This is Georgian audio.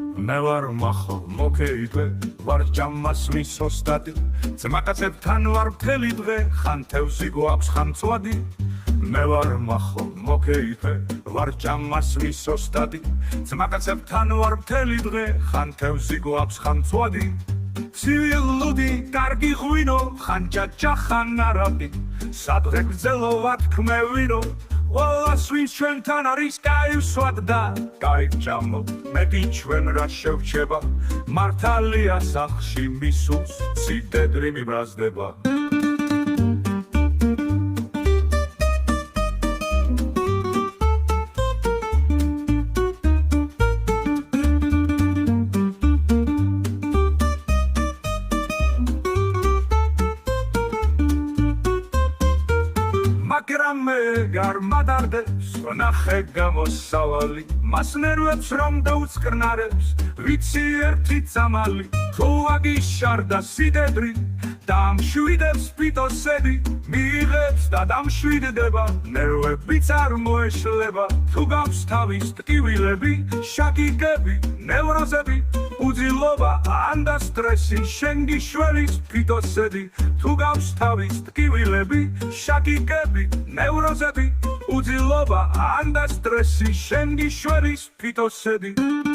მე ვარ მახო მოკეიდე ვარ ჭამას მისოსტატი ძმაკაცებთან ვარ მთელი დღე ხან თევზი გვაქვს ხან მწვადი მე ვარ მახო მოკეიდე ვარ ჭამას მისოსტატი ძმაკაცებთან ვარ მთელი დღე ხან თევზი გვაქვს ხან მწვადი ცივილუდი კარგი ღვინო ხან ჭაჭა ხან არაბი სადღე გრძელო ვათქმევინო ყველას ვინც ჩვენთან არის გაივსვათ და გაიჭამოთ მეტი ჩვენ რა შევჩება მართალია სახლში მისულს სიდედრი მიბრაზდება მაგრამ გარმადარდეს ნახე გამოსავალი მას ნერვებს რომ დაუწკრნარებს ვიცი ერთი წამალი თუ აგიშარდა სიდედრი დამშვიდებს პიტოსები მიიღებს და დამშვიდდება ნერვებიც არ მოეშლება თუ გავს თავის ტკივილები შაკიკები ნევროზები უძილობა ან და სტრესი შენ გიშველის პიტოსები თუ გავს თავის ტკივილები შაკიკები ნევროზები უძილობა ან და სტრესი შენ გიშველის პიტოსები